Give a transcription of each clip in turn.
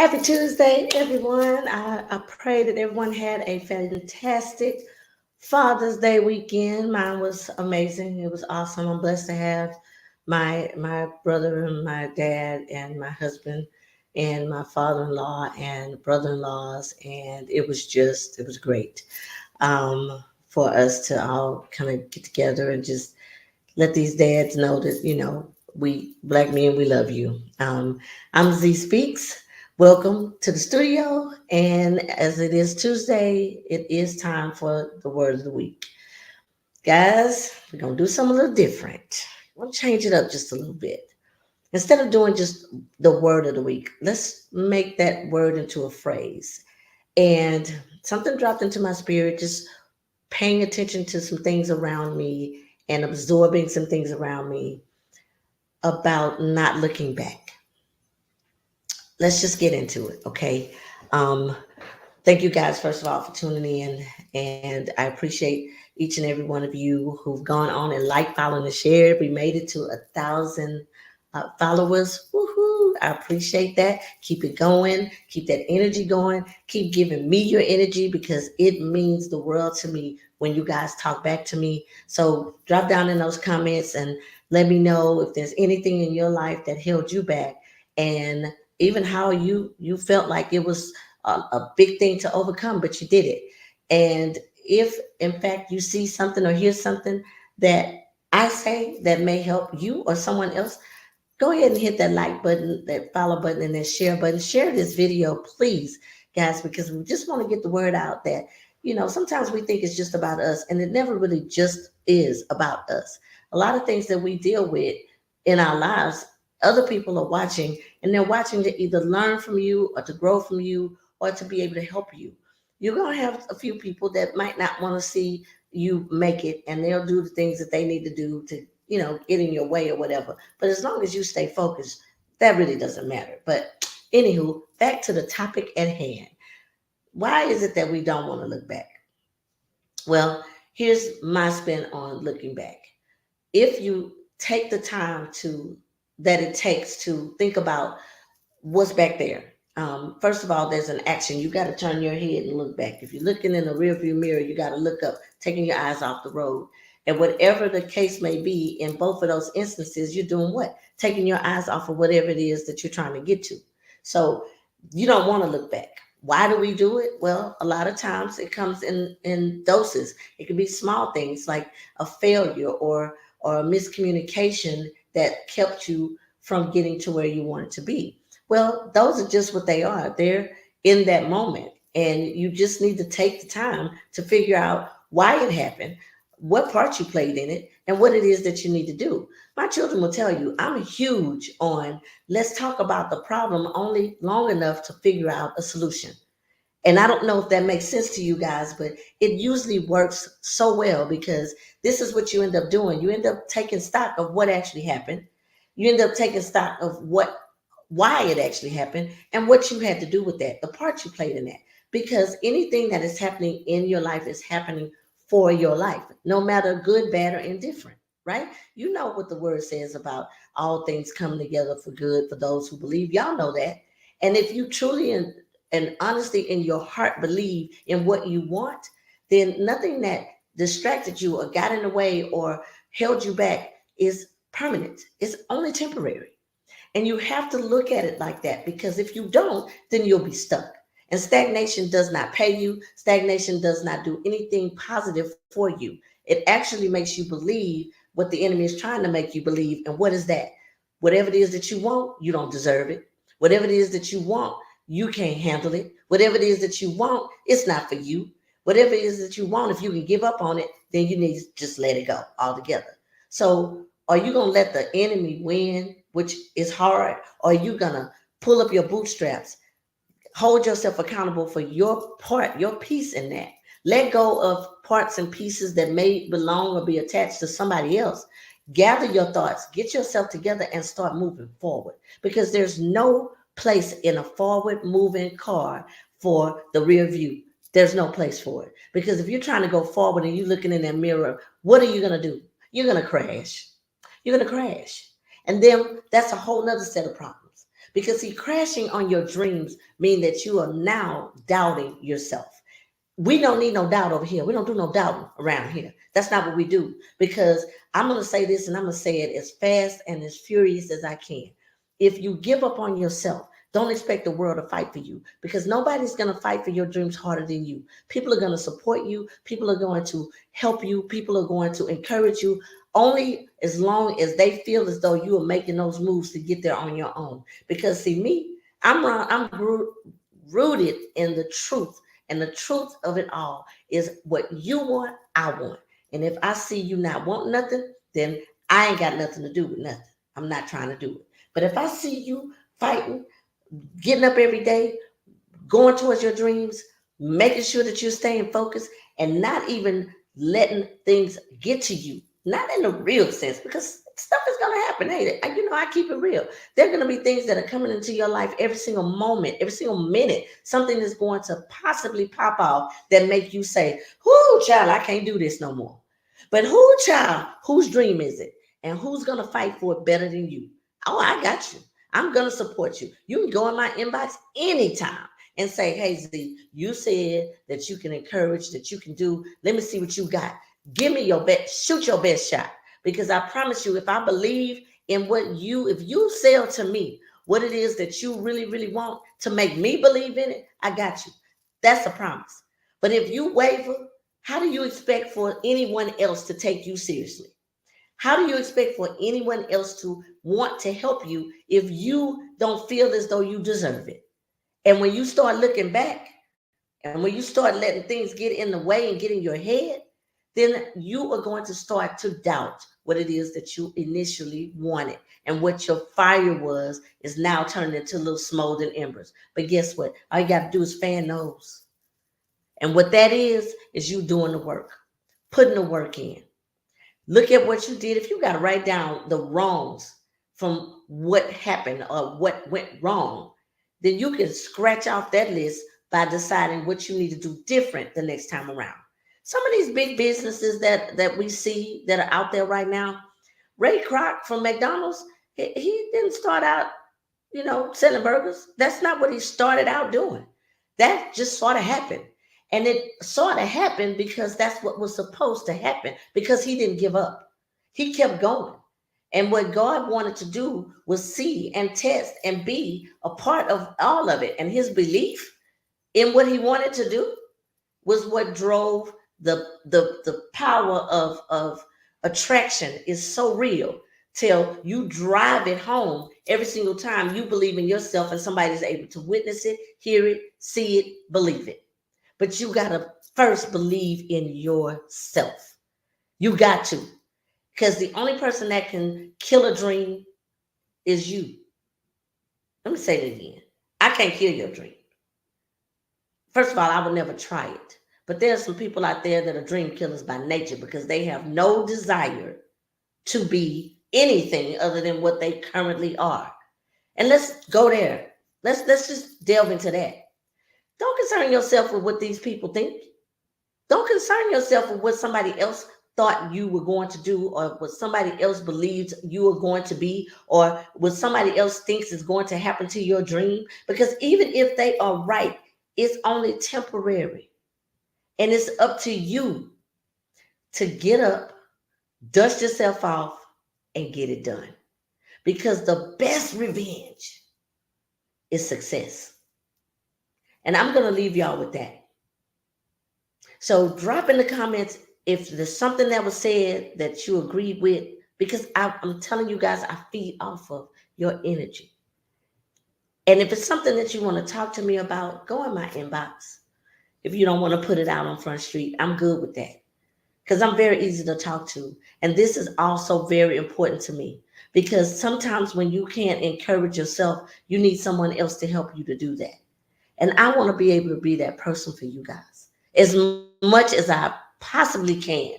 Happy Tuesday, everyone. I pray that everyone had a fantastic Father's Day weekend. Mine was amazing. It was awesome. I'm blessed to have my brother and my dad and my husband and my father-in-law and brother-in-laws, and it was great for us to all kind of get together and just let these dads know that we black men, we love you. I'm ZEEspeaks. Welcome to the studio, and as it is Tuesday, it is time for the word of the week. Guys, we're gonna do something a little different. We'll change it up just a little bit. Instead of doing just the word of the week, let's make that word into a phrase. And something dropped into my spirit, just paying attention to some things around me and absorbing some things around me about not looking back. Let's just get into it, okay? Um, Thank you guys, first of all, for tuning in. And I appreciate each and every one of you who've gone on and like, followed, and shared. We made it to 1,000 followers. Woohoo! I appreciate that. Keep it going. Keep that energy going. Keep giving me your energy because it means the world to me when you guys talk back to me. So drop down in those comments and let me know if there's anything in your life that held you back, and even how you felt like it was a big thing to overcome, but you did it. And if in fact you see something or hear something that I say that may help you or someone else, go ahead and hit that like button, that follow button, and that share button. Share this video, please, guys, because we just want to get the word out that, sometimes we think it's just about us, and it never really just is about us. A lot of things that we deal with in our lives, other people are watching, and they're watching to either learn from you or to grow from you or to be able to help you. You're going to have a few people that might not want to see you make it, and they'll do the things that they need to do to, get in your way or whatever. But as long as you stay focused, that really doesn't matter. But anywho, back to the topic at hand. Why is it that we don't want to look back? Well, here's my spin on looking back. If you take the time to that it takes to think about what's back there. First of all, there's an action. You got to turn your head and look back. If you're looking in the rearview mirror, you got to look up, taking your eyes off the road. And whatever the case may be, in both of those instances, you're doing what? Taking your eyes off of whatever it is that you're trying to get to. So you don't want to look back. Why do we do it? Well, a lot of times it comes in doses. It can be small things like a failure or a miscommunication that kept you from getting to where you wanted to be. Well, those are just what they are. They're in that moment. And you just need to take the time to figure out why it happened, what part you played in it, and what it is that you need to do. My children will tell you I'm huge on let's talk about the problem only long enough to figure out a solution. And I don't know if that makes sense to you guys, but it usually works so well because this is what you end up doing. You end up taking stock of what actually happened. You end up taking stock of why it actually happened and what you had to do with that, the part you played in that. Because anything that is happening in your life is happening for your life, no matter good, bad, or indifferent, right? You know what the word says about all things coming together for good for those who believe. Y'all know that. And if you truly and honestly in your heart believe in what you want, then nothing that distracted you or got in the way or held you back is permanent. It's only temporary. And you have to look at it like that because if you don't, then you'll be stuck. And stagnation does not pay you. Stagnation does not do anything positive for you. It actually makes you believe what the enemy is trying to make you believe. And what is that? Whatever it is that you want, you don't deserve it. Whatever it is that you want, you can't handle it. Whatever it is that you want, it's not for you. Whatever it is that you want, if you can give up on it, then you need to just let it go altogether. So are you going to let the enemy win, which is hard? Or are you going to pull up your bootstraps, hold yourself accountable for your part, your piece in that? Let go of parts and pieces that may belong or be attached to somebody else. Gather your thoughts, get yourself together, and start moving forward because there's no place in a forward moving car for the rear view. There's no place for it because if you're trying to go forward and you're looking in that mirror, what are you going to do? You're going to crash. You're going to crash. And then that's a whole nother set of problems Because see, crashing on your dreams mean that you are now doubting yourself. We don't need no doubt over here. We don't do no doubting around here. That's not what we do. Because I'm going to say this and I'm going to say it as fast and as furious as I can. If you give up on yourself, don't expect the world to fight for you, because nobody's going to fight for your dreams harder than you. People are going to support you. People are going to help you. People are going to encourage you only as long as they feel as though you are making those moves to get there on your own. Because see me, I'm rooted in the truth, and the truth of it all is what you want, I want. And if I see you not want nothing, then I ain't got nothing to do with nothing. I'm not trying to do it. But if I see you fighting, getting up every day, going towards your dreams, making sure that you're staying focused and not even letting things get to you, not in the real sense, because stuff is going to happen, ain't it? You know, I keep it real. There are going to be things that are coming into your life every single moment, every single minute. Something is going to possibly pop off that make you say, whoo, child, I can't do this no more. But who, child, whose dream is it? And who's going to fight for it better than you? Oh, I got you. I'm going to support you. You can go in my inbox anytime and say, hey, Z, you said that you can encourage, that you can do. Let me see what you got. Give me your best, shoot your best shot. Because I promise you, if I believe in if you sell to me what it is that you really, really want to make me believe in it, I got you. That's a promise. But if you waver, how do you expect for anyone else to take you seriously? How do you expect for anyone else to want to help you if you don't feel as though you deserve it? And when you start looking back and when you start letting things get in the way and get in your head, then you are going to start to doubt what it is that you initially wanted. And what your fire was is now turned into little smoldering embers. But guess what? All you got to do is fan those. And what that is you doing the work, putting the work in. Look at what you did. If you got to write down the wrongs from what happened or what went wrong, then you can scratch off that list by deciding what you need to do different the next time around. Some of these big businesses that we see that are out there right now, Ray Kroc from McDonald's, he didn't start out, selling burgers. That's not what he started out doing. That just sort of happened. And it sort of happened because that's what was supposed to happen, because he didn't give up. He kept going. And what God wanted to do was see and test and be a part of all of it. And his belief in what he wanted to do was what drove the power of attraction is so real till you drive it home every single time you believe in yourself and somebody's able to witness it, hear it, see it, believe it. But you got to first believe in yourself. You got to. Because the only person that can kill a dream is you. Let me say it again. I can't kill your dream. First of all, I would never try it. But there are some people out there that are dream killers by nature because they have no desire to be anything other than what they currently are. And let's go there. Let's just delve into that. Don't concern yourself with what these people think. Don't concern yourself with what somebody else thought you were going to do, or what somebody else believes you are going to be, or what somebody else thinks is going to happen to your dream. Because even if they are right, it's only temporary. And it's up to you to get up, dust yourself off, and get it done. Because the best revenge is success. And I'm going to leave y'all with that. So drop in the comments if there's something that was said that you agreed with, because I'm telling you guys, I feed off of your energy. And if it's something that you want to talk to me about, go in my inbox. If you don't want to put it out on Front Street, I'm good with that, because I'm very easy to talk to. And this is also very important to me, because sometimes when you can't encourage yourself, you need someone else to help you to do that. And I want to be able to be that person for you guys as much as I possibly can.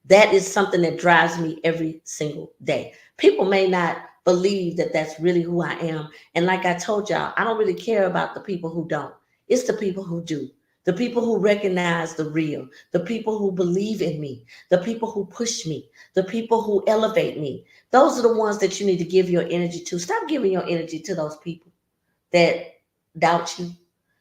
That is something that drives me every single day. People may not believe that that's really who I am. And like I told y'all, I don't really care about the people who don't. It's the people who do. The people who recognize the real, the people who believe in me, the people who push me, the people who elevate me. Those are the ones that you need to give your energy to. Stop giving your energy to those people. that doubt you.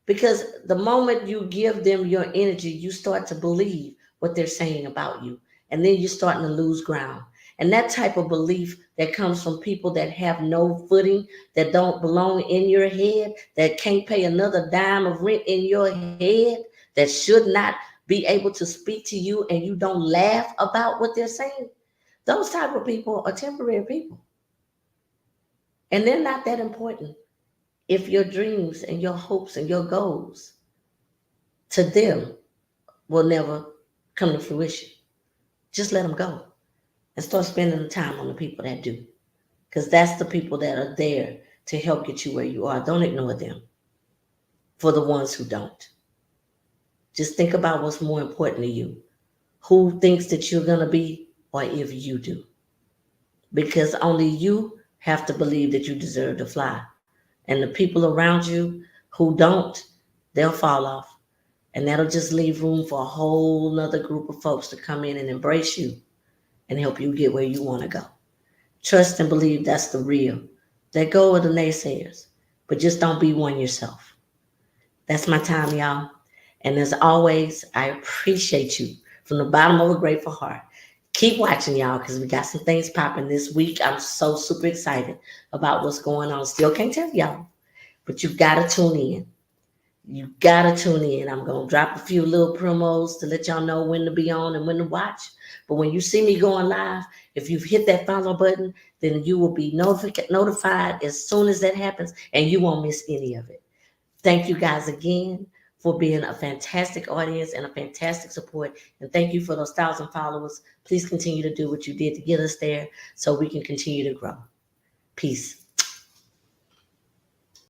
Because the moment you give them your energy, you start to believe what they're saying about you. And then you're starting to lose ground. And that type of belief that comes from people that have no footing, that don't belong in your head, that can't pay another dime of rent in your head, that should not be able to speak to you, and you don't laugh about what they're saying. Those type of people are temporary people. And they're not that important if your dreams and your hopes and your goals to them will never come to fruition. Just let them go and start spending the time on the people that do. Because that's the people that are there to help get you where you are. Don't ignore them for the ones who don't. Just think about what's more important to you. Who thinks that you're going to be, or if you do. Because only you have to believe that you deserve to fly. And the people around you who don't, they'll fall off. And that'll just leave room for a whole nother group of folks to come in and embrace you and help you get where you want to go. Trust and believe that's the real. Let go of the naysayers, but just don't be one yourself. That's my time, y'all. And as always, I appreciate you from the bottom of a grateful heart. Keep watching, y'all, because we got some things popping this week. I'm so super excited about what's going on. Still can't tell y'all, but you've got to tune in. You gotta tune in. I'm gonna drop a few little promos to let y'all know when to be on and when to watch. But when you see me going live, if you've hit that follow button, then you will be notified as soon as that happens, and you won't miss any of it. Thank you guys again for being a fantastic audience and a fantastic support. And thank you for those 1,000 followers. Please continue to do what you did to get us there so we can continue to grow. Peace.